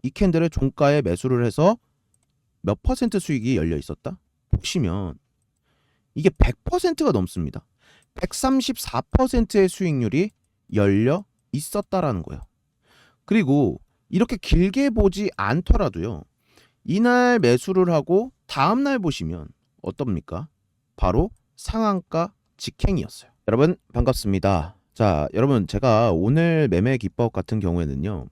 이 캔들의 종가에 매수를 해서 몇 퍼센트 수익이 열려 있었다? 보시면 이게 100%가 넘습니다. 134%의 수익률이 열려 있었다라는 거예요. 그리고 이렇게 길게 보지 않더라도요. 이날 매수를 하고 다음날 보시면 어떻습니까? 바로 상한가 직행이었어요. 여러분 반갑습니다. 자, 여러분 제가 오늘 매매 기법 같은 경우에는요.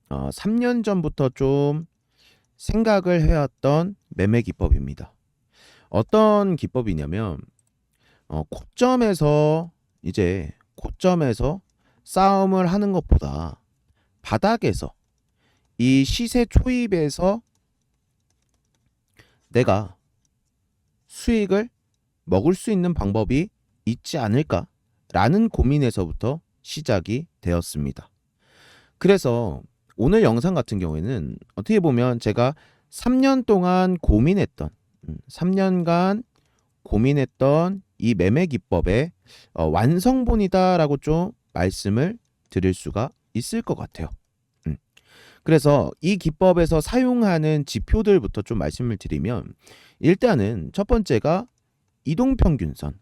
3년 전부터 좀 생각을 해왔던 매매 기법입니다. 어떤 기법이냐면 고점에서 싸움을 하는 것보다 바닥에서 이 시세 초입에서 내가 수익을 먹을 수 있는 방법이 있지 않을까라는 고민에서부터 시작이 되었습니다. 그래서 오늘 영상 같은 경우에는 어떻게 보면 제가 3년 동안 고민했던 3년간 고민했던 이 매매 기법의 완성본이다라고 좀 말씀을 드릴 수가 있을 것 같아요. 그래서 이 기법에서 사용하는 지표들부터 좀 말씀을 드리면 일단은 첫 번째가 이동평균선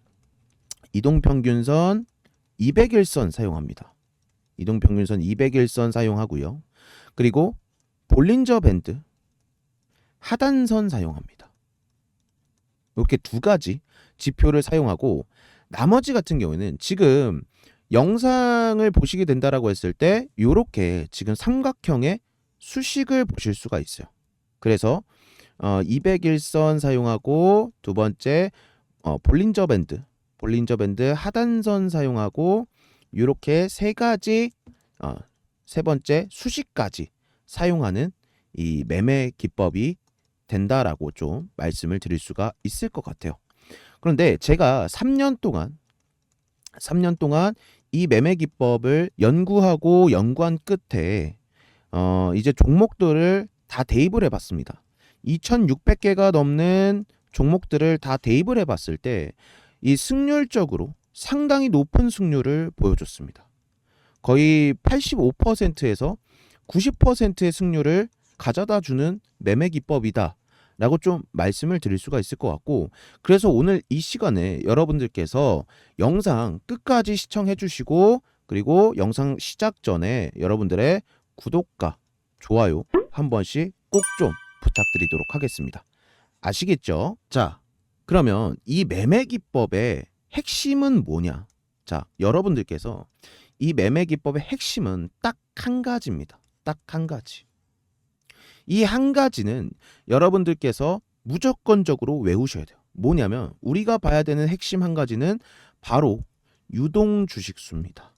200일선 사용합니다. 이동평균선 200일선 사용하고요. 그리고 볼린저 밴드 하단선 사용합니다. 이렇게 두 가지 지표를 사용하고 나머지 같은 경우에는 지금 영상을 보시게 된다라고 했을 때 이렇게 지금 삼각형의 수식을 보실 수가 있어요. 그래서 200일선 사용하고 두 번째 볼린저 밴드 하단선 사용하고 이렇게 세 가지 세 번째 수식까지 사용하는 이 매매 기법이 된다라고 좀 말씀을 드릴 수가 있을 것 같아요. 그런데 제가 3년 동안 이 매매 기법을 연구한 끝에 이제 종목들을 다 대입을 해봤습니다. 2,600개가 넘는 종목들을 다 대입을 해봤을 때 이 승률적으로 상당히 높은 승률을 보여줬습니다. 거의 85%에서 90%의 승률을 가져다 주는 매매 기법이다 라고 좀 말씀을 드릴 수가 있을 것 같고, 그래서 오늘 이 시간에 여러분들께서 영상 끝까지 시청해 주시고, 그리고 영상 시작 전에 여러분들의 구독과 좋아요 한 번씩 꼭 좀 부탁드리도록 하겠습니다. 아시겠죠? 자, 그러면 이 매매 기법의 핵심은 뭐냐? 자, 여러분들께서 이 매매 기법의 핵심은 딱 한 가지입니다. 딱 한 가지. 이 한 가지는 여러분들께서 무조건적으로 외우셔야 돼요. 뭐냐면 우리가 봐야 되는 핵심 한 가지는 바로 유동 주식수입니다.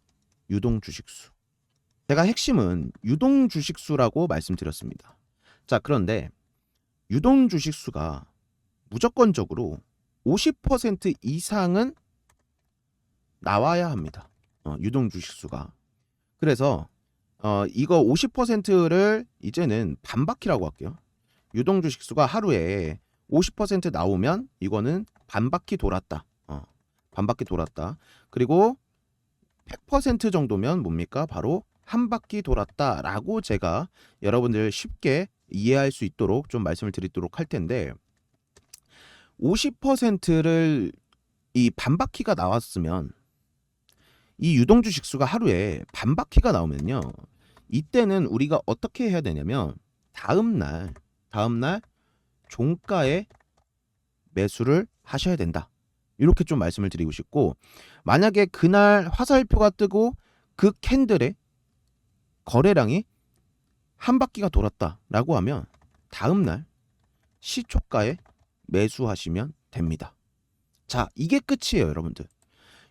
유동 주식수. 제가 핵심은 유동 주식수라고 말씀드렸습니다. 자, 그런데 유동 주식수가 무조건적으로 50% 이상은 나와야 합니다. 유동 주식수가. 그래서 이거 50%를 이제는 반바퀴라고 할게요. 유동 주식수가 하루에 50% 나오면 이거는 반바퀴 돌았다. 반바퀴 돌았다. 그리고 100% 정도면 뭡니까? 바로 한 바퀴 돌았다라고 제가 여러분들 쉽게 이해할 수 있도록 좀 말씀을 드리도록 할 텐데, 50%를 이 반바퀴가 나왔으면, 이 유동 주식수가 하루에 반바퀴가 나오면요, 이때는 우리가 어떻게 해야 되냐면 다음날 종가에 매수를 하셔야 된다. 이렇게 좀 말씀을 드리고 싶고, 만약에 그날 화살표가 뜨고 그 캔들의 거래량이 한 바퀴가 돌았다라고 하면 다음날 시초가에 매수하시면 됩니다. 자, 이게 끝이에요, 여러분들.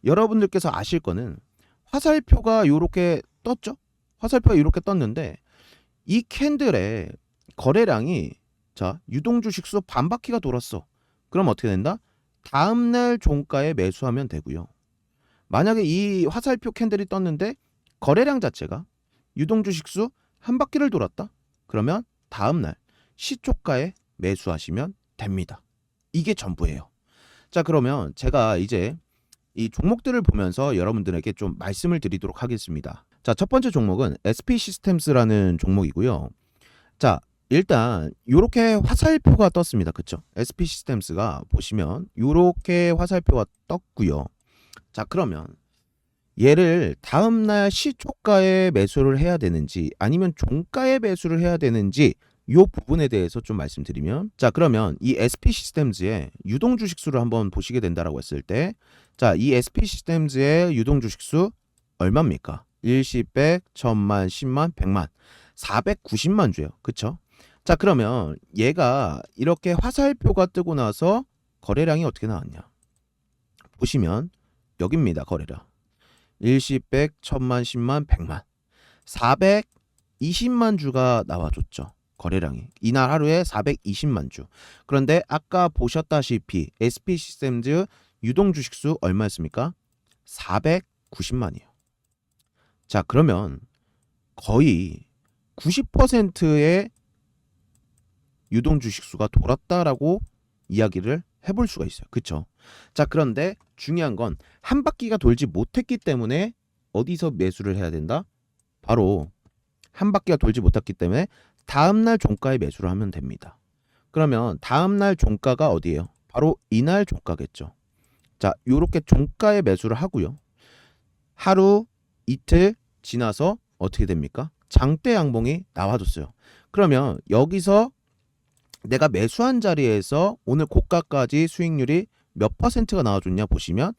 여러분들께서 아실 거는 화살표가 이렇게 떴죠? 화살표가 이렇게 떴는데 이 캔들의 거래량이 자, 유동주식수 반바퀴가 돌았어. 그럼 어떻게 된다? 다음날 종가에 매수하면 되고요. 만약에 이 화살표 캔들이 떴는데 거래량 자체가 유동주식수 한 바퀴를 돌았다? 그러면 다음날 시초가에 매수하시면 됩니다. 이게 전부예요. 자, 그러면 제가 이제 이 종목들을 보면서 여러분들에게 좀 말씀을 드리도록 하겠습니다. 자, 첫 번째 종목은 SP 시스템스라는 종목이고요. 자, 일단 요렇게 화살표가 떴습니다. 그쵸? SP 시스템스가 보시면 요렇게 화살표가 떴고요. 자, 그러면 얘를 다음날 시초가에 매수를 해야 되는지 아니면 종가에 매수를 해야 되는지 요 부분에 대해서 좀 말씀드리면, 자, 그러면 이 SP 시스템즈의 유동 주식수를 한번 보시게 된다라고 했을 때, 자, 이 SP 시스템즈의 유동 주식수 얼마입니까? 일시, 백, 천만, 10만, 100만, 490만 주예요. 그쵸? 자, 그러면 얘가 이렇게 화살표가 뜨고 나서 거래량이 어떻게 나왔냐? 보시면 여기입니다. 거래량. 일시, 백, 천만, 10만, 100만, 420만 주가 나와줬죠. 거래량이 이날 하루에 420만 주. 그런데 아까 보셨다시피 SP 시스템즈 유동 주식수 얼마였습니까? 490만이에요. 자, 그러면 거의 90%의 유동 주식수가 돌았다라고 이야기를 해볼 수가 있어요. 그쵸? 자, 그런데 중요한 건 한 바퀴가 돌지 못했기 때문에 어디서 매수를 해야 된다? 바로 한 바퀴가 돌지 못했기 때문에 다음날 종가에 매수를 하면 됩니다. 그러면 다음날 종가가 어디예요? 바로 이날 종가겠죠. 자, 요렇게 종가에 매수를 하고요. 하루, 이틀 지나서 어떻게 됩니까? 장대 양봉이 나와줬어요. 그러면 여기서 내가 매수한 자리에서 오늘 고가까지 수익률이 몇 퍼센트가 나와줬냐 보시면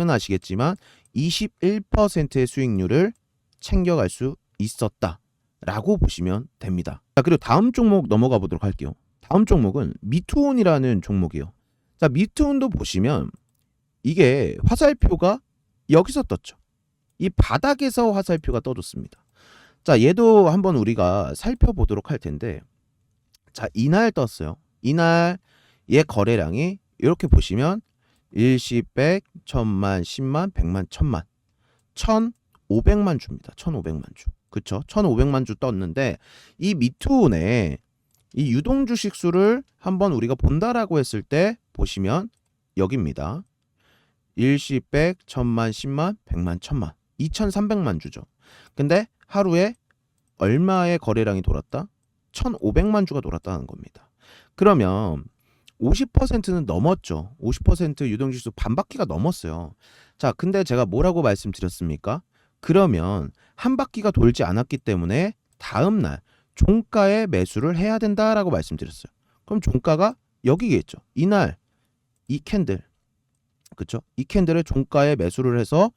아시겠지만 21%의 수익률을 챙겨갈 수 있었다라고 보시면 됩니다. 자, 그리고 다음 종목 넘어가 보도록 할게요. 다음 종목은 미투온이라는 종목이에요. 자, 미투온도 보시면 이게 화살표가 여기서 떴죠. 이 바닥에서 화살표가 떠줬습니다. 자, 얘도 한번 우리가 살펴보도록 할 텐데, 자, 이날 떴어요. 이날 얘 거래량이 이렇게 보시면 일시, 백, 천만, 10만, 100만, 천만, 1,500만 주입니다. 1,500만 주. 그쵸? 1,500만 주 떴는데 이 미투온의 이 유동 주식 수를 한번 우리가 본다라고 했을 때 보시면 여기입니다. 일시, 백, 천만, 10만, 100만, 천만, 2,300만 주죠. 근데 하루에 얼마의 거래량이 돌았다? 1,500만 주가 돌았다는 겁니다. 그러면 50%는 넘었죠. 50% 유동지수 반바퀴가 넘었어요. 자, 근데 제가 뭐라고 말씀드렸습니까? 그러면 한 바퀴가 돌지 않았기 때문에 다음날 종가에 매수를 해야 된다라고 말씀드렸어요. 그럼 종가가 여기겠죠. 이날 이 캔들, 그쵸? 이 캔들을 종가에 매수를 해서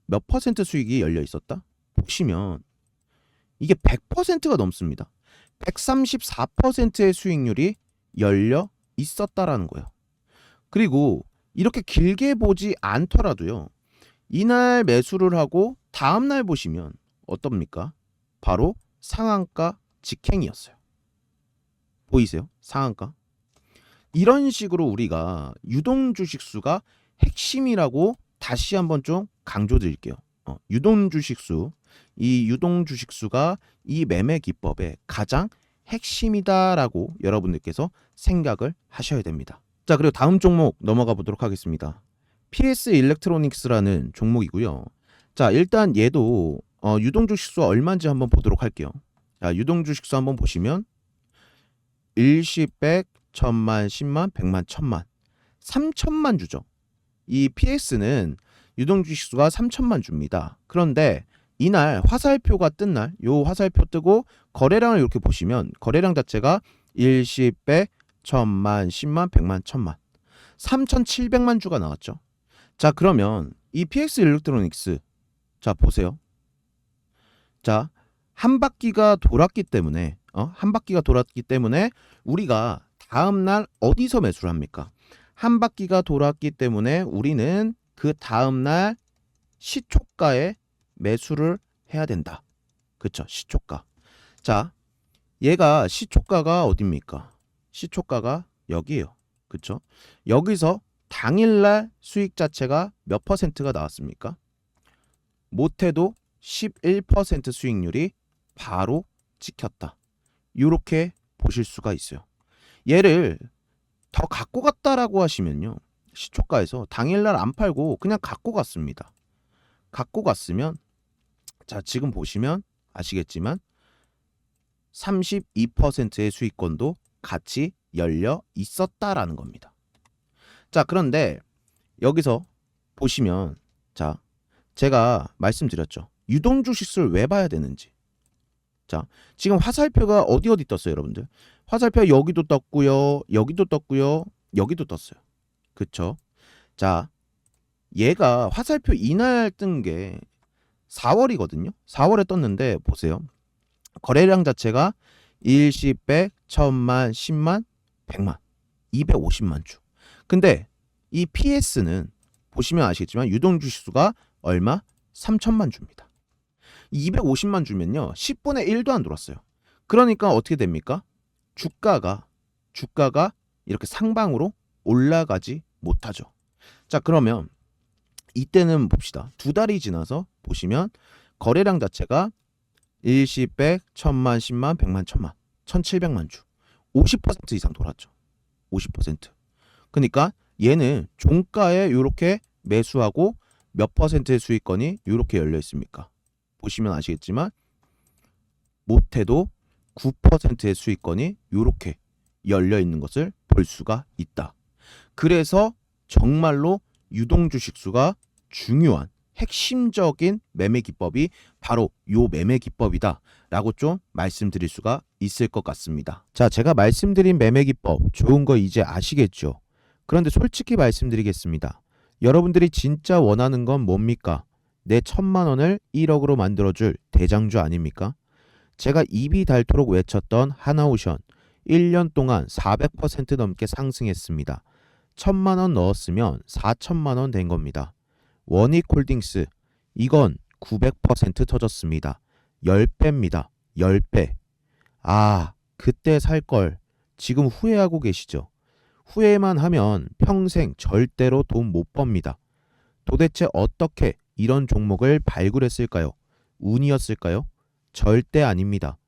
몇 퍼센트 수익이 열려 있었다? 보시면 이게 100%가 넘습니다. 134%의 수익률이 열려 있었다라는 거예요. 그리고 이렇게 길게 보지 않더라도요. 이날 매수를 하고 다음날 보시면 어떻습니까? 바로 상한가 직행이었어요. 보이세요? 상한가. 이런 식으로 우리가 유동 주식수가 핵심이라고 다시 한번 좀 강조드릴게요. 유동 주식수, 이 유동 주식수가 이 매매 기법의 가장 핵심이다라고 여러분들께서 생각을 하셔야 됩니다. 자, 그리고 다음 종목 넘어가 보도록 하겠습니다. PS 일렉트로닉스라는 종목이고요. 자, 일단 얘도 유동 주식수 얼마인지 한번 보도록 할게요. 자, 유동 주식수 한번 보시면 일시, 백, 천만, 10만, 100만, 천만, 3천만 주죠. 이 PS는 유동 주식수가 3천만 주입니다. 그런데 이날 화살표가 뜬 날, 요 화살표 뜨고 거래량을 이렇게 보시면 거래량 자체가 일시, 백, 천만, 10만, 100만, 천만, 3,700만 주가 나왔죠. 자, 그러면 이 PX 일렉트로닉스, 자, 보세요. 자, 한 바퀴가 돌았기 때문에 우리가 다음 날 어디서 매수를 합니까? 한 바퀴가 돌았기 때문에 우리는 그 다음 날 시초가에 매수를 해야 된다. 그쵸? 시초가. 자, 얘가 시초가가 어딥니까? 시초가가 여기에요. 그쵸? 여기서 당일날 수익 자체가 몇 퍼센트가 나왔습니까? 못해도 11% 수익률이 바로 찍혔다. 이렇게 보실 수가 있어요. 얘를 더 갖고 갔다라고 하시면요. 시초가에서 당일날 안 팔고 그냥 갖고 갔습니다. 갖고 갔으면, 자, 지금 보시면 아시겠지만 32%의 수익권도 같이 열려 있었다라는 겁니다. 자, 그런데 여기서 보시면, 자, 제가 말씀드렸죠. 유동주식수를 왜 봐야 되는지. 자, 지금 화살표가 어디 떴어요, 여러분들? 화살표 여기도 떴고요, 여기도 떴고요, 여기도 떴어요. 그쵸? 자, 얘가 화살표 이날 뜬 게 4월이거든요. 4월에 떴는데 보세요. 거래량 자체가 일시, 백, 천만, 10만, 100만, 250만 주. 근데 이 PS는 보시면 아시겠지만 유동주식수가 얼마? 3천만 주입니다. 250만 주면요 10분의 1도 안 돌았어요. 그러니까 어떻게 됩니까? 주가가 이렇게 상방으로 올라가지 못하죠. 자, 그러면 이때는 봅시다. 두 달이 지나서 보시면 거래량 자체가 일시, 백, 천만, 10만, 100만, 천만, 1700만 주, 50% 이상 돌았죠. 50%. 그러니까 얘는 종가에 이렇게 매수하고 몇 퍼센트의 수익권이 이렇게 열려 있습니까? 보시면 아시겠지만 못해도 9%의 수익권이 이렇게 열려 있는 것을 볼 수가 있다. 그래서 정말로 유동주식수가 중요한 핵심적인 매매 기법이 바로 요 매매 기법이다 라고 좀 말씀드릴 수가 있을 것 같습니다. 자, 제가 말씀드린 매매 기법 좋은 거 이제 아시겠죠? 그런데 솔직히 말씀드리겠습니다. 여러분들이 진짜 원하는 건 뭡니까? 내 1000만 원을 1억으로 만들어줄 대장주 아닙니까? 제가 입이 닳도록 외쳤던 하나오션 1년 동안 400% 넘게 상승했습니다. 1000만 원 넣었으면 4천만 원 된 겁니다. 원익홀딩스 이건 900% 터졌습니다. 10배입니다. 10배. 아, 그때 살 걸 지금 후회하고 계시죠? 후회만 하면 평생 절대로 돈 못 법니다. 도대체 어떻게 이런 종목을 발굴했을까요? 운이었을까요? 절대 아닙니다.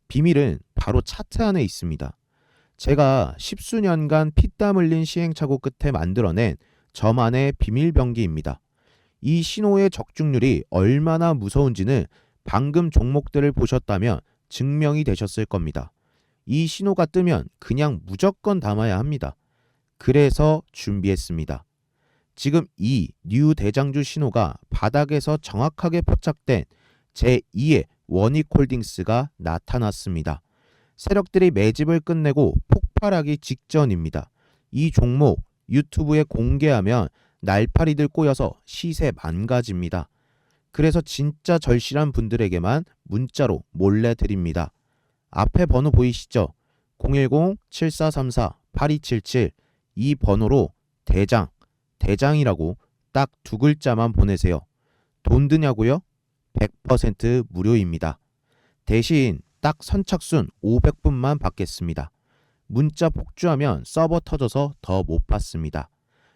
비밀은 바로 차트 안에 있습니다. 제가 십수년간 피땀 흘린 시행착오 끝에 만들어낸 저만의 비밀병기입니다. 이 신호의 적중률이 얼마나 무서운지는 방금 종목들을 보셨다면 증명이 되셨을 겁니다. 이 신호가 뜨면 그냥 무조건 담아야 합니다. 그래서 준비했습니다. 지금 이 뉴 대장주 신호가 바닥에서 정확하게 포착된 제2의 원익홀딩스가 나타났습니다. 세력들이 매집을 끝내고 폭발하기 직전입니다. 이 종목 유튜브에 공개하면 날파리들 꼬여서 시세 망가집니다. 그래서 진짜 절실한 분들에게만 문자로 몰래 드립니다. 앞에 번호 보이시죠? 010-7434-8277 이 번호로 대장이라고 딱 두 글자만 보내세요. 돈 드냐고요? 100% 무료입니다. 대신 딱 선착순 500분만 받겠습니다. 문자 폭주하면 서버 터져서 더 못 받습니다.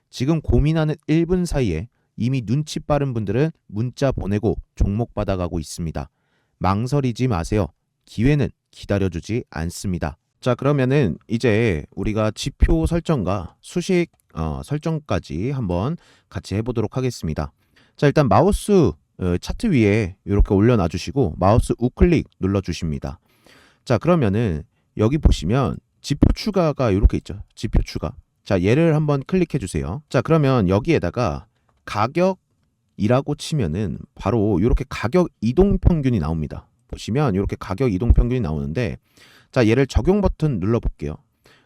지금 고민하는 1분 사이에 이미 눈치 빠른 분들은 문자 보내고 종목 받아가고 있습니다. 망설이지 마세요. 기회는 기다려주지 않습니다. 자, 그러면은 이제 우리가 지표 설정과 수식 설정까지 한번 같이 해보도록 하겠습니다. 자, 일단 마우스 차트 위에 이렇게 올려놔 주시고 마우스 우클릭 눌러 주십니다. 자, 그러면은 여기 보시면 지표 추가가 이렇게 있죠. 지표 추가. 자, 얘를 한번 클릭해 주세요. 자, 그러면 여기에다가 가격이라고 치면은 바로 이렇게 가격 이동 평균이 나옵니다. 보시면 이렇게 가격 이동 평균이 나오는데, 자, 얘를 적용 버튼 눌러 볼게요.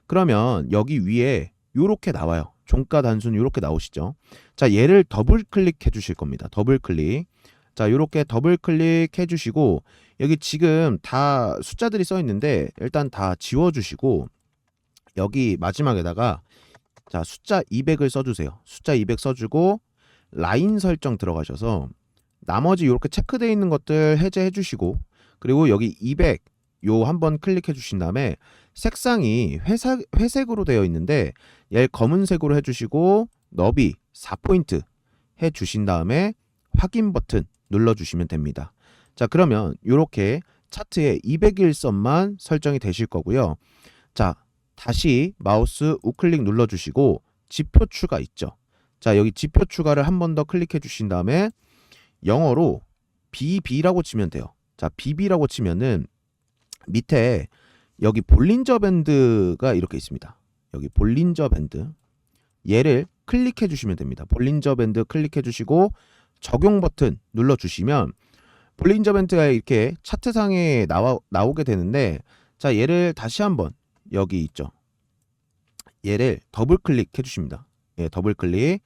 그러면 여기 위에 이렇게 나와요. 종가 단순 이렇게 나오시죠. 자, 얘를 더블 클릭해 주실 겁니다. 더블 클릭. 자, 이렇게 더블 클릭해 주시고 여기 지금 다 숫자들이 써 있는데 일단 다 지워 주시고 여기 마지막에다가 자, 숫자 200을 써 주세요. 숫자 200 써 주고 라인 설정 들어가셔서 나머지 이렇게 체크되어 있는 것들 해제해 주시고, 그리고 여기 200 요 한번 클릭해 주신 다음에 색상이 회색으로 되어 있는데 얘 검은색으로 해주시고 너비 4포인트 해주신 다음에 확인 버튼 눌러주시면 됩니다. 자, 그러면 이렇게 차트에 200일선만 설정이 되실 거고요. 자, 다시 마우스 우클릭 눌러주시고 지표 추가 있죠. 자, 여기 지표 추가를 한 번 더 클릭해 주신 다음에 영어로 BB라고 치면 돼요. 자, BB라고 치면은 밑에 여기 볼린저 밴드가 이렇게 있습니다. 여기 볼린저 밴드, 얘를 클릭해 주시면 됩니다. 볼린저 밴드 클릭해 주시고 적용 버튼 눌러 주시면 볼린저 밴드가 이렇게 차트상에 나오게 되는데, 자, 얘를 다시 한번 여기 있죠. 얘를 더블 클릭해 주십니다. 예, 더블 클릭.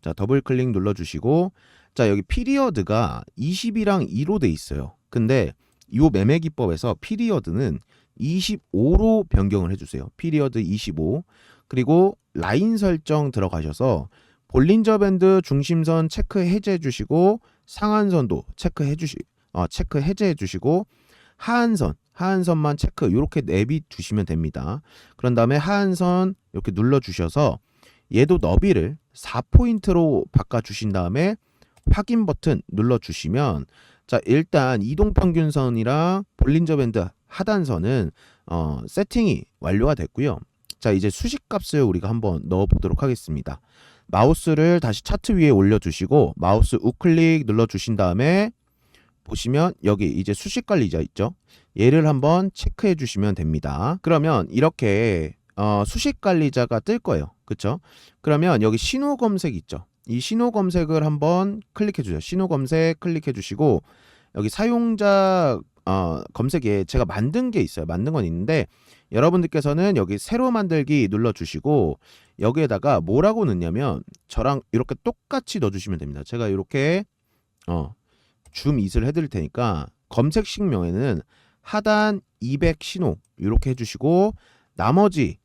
자, 더블 클릭 눌러 주시고, 자, 여기 피리어드가 20이랑 2로 돼 있어요. 근데 이 매매 기법에서 피리어드는 25로 변경을 해주세요. 피리어드 25. 그리고 라인 설정 들어가셔서 볼린저 밴드 중심선 체크 해제해 주시고, 상한선도 체크 해제해 주시고, 하한선만 체크 이렇게 내비 두시면 됩니다. 그런 다음에 하한선 이렇게 눌러 주셔서 얘도 너비를 4포인트로 바꿔 주신 다음에 확인 버튼 눌러 주시면, 자, 일단 이동평균선이랑 볼린저 밴드 하단선은 세팅이 완료가 됐고요. 자, 이제 수식값을 우리가 한번 넣어 보도록 하겠습니다. 마우스를 다시 차트 위에 올려 주시고 마우스 우클릭 눌러 주신 다음에 보시면 여기 이제 수식 관리자 있죠. 얘를 한번 체크해 주시면 됩니다. 그러면 이렇게 수식 관리자가 뜰 거예요. 그렇죠? 그러면 여기 신호 검색 있죠. 이 신호 검색을 한번 클릭해 주세요. 신호 검색 클릭해 주시고 여기 사용자 검색에 제가 만든 게 있어요. 만든 건 있는데 여러분들께서는 여기 새로 만들기 눌러 주시고 여기에다가 뭐라고 넣냐면 저랑 이렇게 똑같이 넣어 주시면 됩니다. 제가 이렇게 줌 인을 해드릴 테니까 검색식명에는 하단 200 신호 이렇게 해주시고 나머지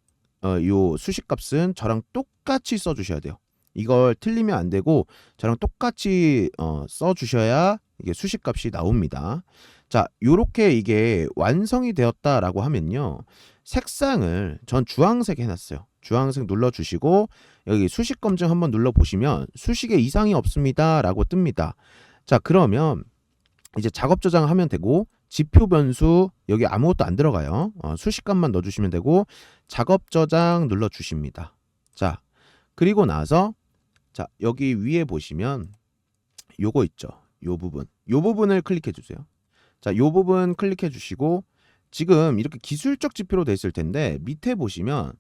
요 수식값은 저랑 똑같이 써주셔야 돼요. 이걸 틀리면 안 되고 저랑 똑같이 써주셔야 이게 수식값이 나옵니다. 자, 요렇게 이게 완성이 되었다라고 하면요, 색상을 전 주황색 해놨어요. 주황색 눌러주시고 여기 수식 검증 한번 눌러보시면 수식에 이상이 없습니다 라고 뜹니다. 자, 그러면 이제 작업 저장하면 되고 지표 변수 여기 아무것도 안 들어가요. 수식값만 넣어주시면 되고 작업 저장 눌러주십니다. 자, 그리고 나서 자, 여기 위에 보시면 요거 있죠. 요 부분을 클릭해 주세요. 자, 요 부분 클릭해 주시고 지금 이렇게 기술적 지표로 돼 있을 텐데 밑에 보시면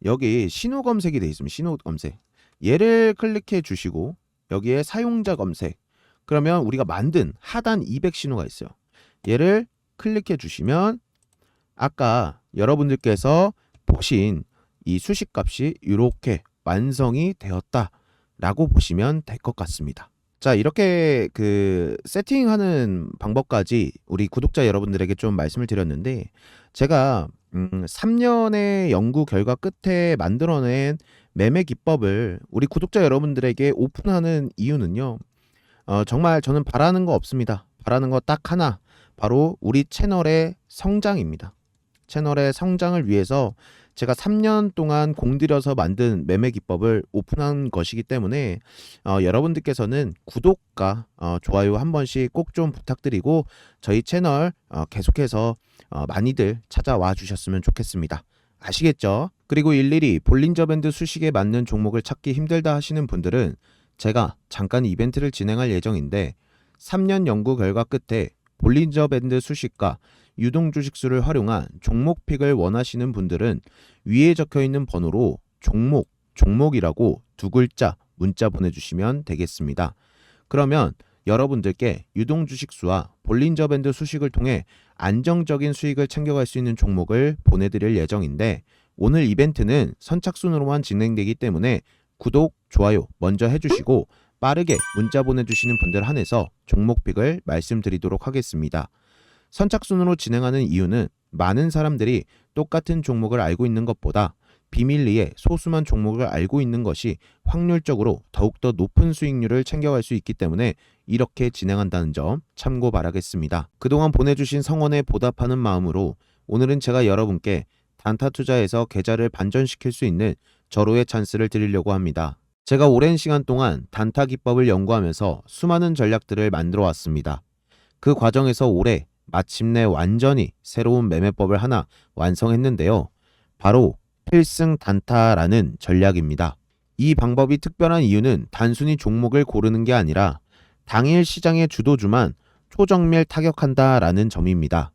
여기 신호 검색이 돼 있으면 신호 검색 얘를 클릭해 주시고 여기에 사용자 검색, 그러면 우리가 만든 하단 200 신호가 있어요. 얘를 클릭해 주시면 아까 여러분들께서 보신 이 수식값이 이렇게 완성이 되었다 라고 보시면 될 것 같습니다. 자, 이렇게 그 세팅하는 방법까지 우리 구독자 여러분들에게 좀 말씀을 드렸는데, 제가 3년의 연구 결과 끝에 만들어낸 매매 기법을 우리 구독자 여러분들에게 오픈하는 이유는요, 정말 저는 바라는 거 없습니다. 바라는 거 딱 하나, 바로 우리 채널의 성장입니다. 채널의 성장을 위해서 제가 3년 동안 공들여서 만든 매매 기법을 오픈한 것이기 때문에 여러분들께서는 구독과 좋아요 한 번씩 꼭 좀 부탁드리고 저희 채널 계속해서 많이들 찾아와 주셨으면 좋겠습니다. 아시겠죠? 그리고 일일이 볼린저 밴드 수식에 맞는 종목을 찾기 힘들다 하시는 분들은 제가 잠깐 이벤트를 진행할 예정인데 3년 연구 결과 끝에 볼린저 밴드 수식과 유동 주식수를 활용한 종목픽을 원하시는 분들은 위에 적혀있는 번호로 종목이라고 두 글자 문자 보내주시면 되겠습니다. 그러면 여러분들께 유동 주식수와 볼린저 밴드 수식을 통해 안정적인 수익을 챙겨갈 수 있는 종목을 보내드릴 예정인데, 오늘 이벤트는 선착순으로만 진행되기 때문에 구독, 좋아요 먼저 해주시고 빠르게 문자 보내주시는 분들 한해서 종목픽을 말씀드리도록 하겠습니다. 선착순으로 진행하는 이유는 많은 사람들이 똑같은 종목을 알고 있는 것보다 비밀리에 소수만 종목을 알고 있는 것이 확률적으로 더욱더 높은 수익률을 챙겨갈 수 있기 때문에 이렇게 진행한다는 점 참고 바라겠습니다. 그동안 보내주신 성원에 보답하는 마음으로 오늘은 제가 여러분께 단타 투자에서 계좌를 반전시킬 수 있는 절호의 찬스를 드리려고 합니다. 제가 오랜 시간 동안 단타 기법을 연구하면서 수많은 전략들을 만들어 왔습니다. 그 과정에서 올해 마침내 완전히 새로운 매매법을 하나 완성했는데요. 바로 필승 단타라는 전략입니다. 이 방법이 특별한 이유는 단순히 종목을 고르는 게 아니라 당일 시장의 주도주만 초정밀 타격한다라는 점입니다.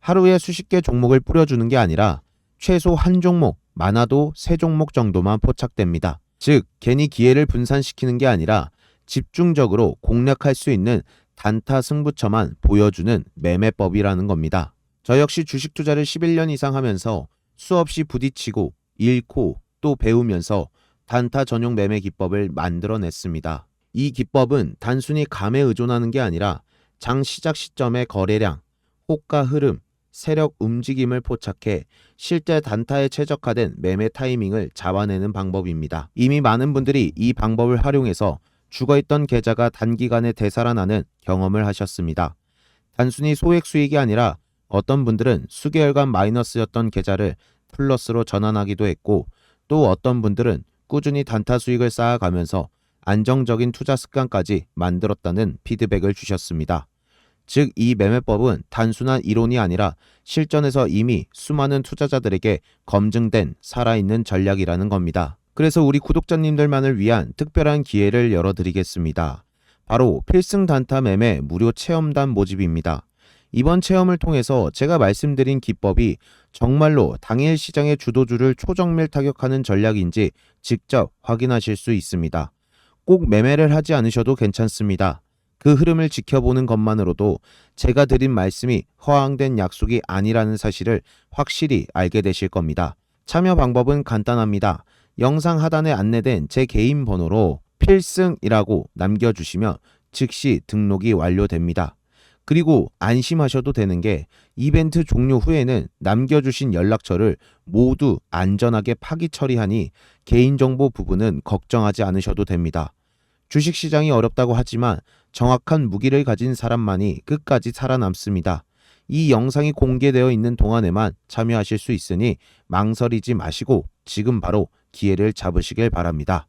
하루에 수십 개 종목을 뿌려주는 게 아니라 최소 한 종목, 많아도 세 종목 정도만 포착됩니다. 즉, 괜히 기회를 분산시키는 게 아니라 집중적으로 공략할 수 있는 단타 승부처만 보여주는 매매법이라는 겁니다. 저 역시 주식 투자를 11년 이상 하면서 수없이 부딪히고 잃고 또 배우면서 단타 전용 매매 기법을 만들어냈습니다. 이 기법은 단순히 감에 의존하는 게 아니라 장 시작 시점의 거래량, 호가 흐름, 세력 움직임을 포착해 실제 단타에 최적화된 매매 타이밍을 잡아내는 방법입니다. 이미 많은 분들이 이 방법을 활용해서 죽어있던 계좌가 단기간에 되살아나는 경험을 하셨습니다. 단순히 소액 수익이 아니라 어떤 분들은 수개월간 마이너스였던 계좌를 플러스로 전환하기도 했고, 또 어떤 분들은 꾸준히 단타 수익을 쌓아가면서 안정적인 투자 습관까지 만들었다는 피드백을 주셨습니다. 즉, 이 매매법은 단순한 이론이 아니라 실전에서 이미 수많은 투자자들에게 검증된 살아있는 전략이라는 겁니다. 그래서 우리 구독자님들만을 위한 특별한 기회를 열어드리겠습니다. 바로 필승 단타 매매 무료 체험단 모집입니다. 이번 체험을 통해서 제가 말씀드린 기법이 정말로 당일 시장의 주도주를 초정밀 타격하는 전략인지 직접 확인하실 수 있습니다. 꼭 매매를 하지 않으셔도 괜찮습니다. 그 흐름을 지켜보는 것만으로도 제가 드린 말씀이 허황된 약속이 아니라는 사실을 확실히 알게 되실 겁니다. 참여 방법은 간단합니다. 영상 하단에 안내된 제 개인 번호로 필승이라고 남겨주시면 즉시 등록이 완료됩니다. 그리고 안심하셔도 되는 게 이벤트 종료 후에는 남겨주신 연락처를 모두 안전하게 파기 처리하니 개인정보 부분은 걱정하지 않으셔도 됩니다. 주식시장이 어렵다고 하지만 정확한 무기를 가진 사람만이 끝까지 살아남습니다. 이 영상이 공개되어 있는 동안에만 참여하실 수 있으니 망설이지 마시고 지금 바로 기회를 잡으시길 바랍니다.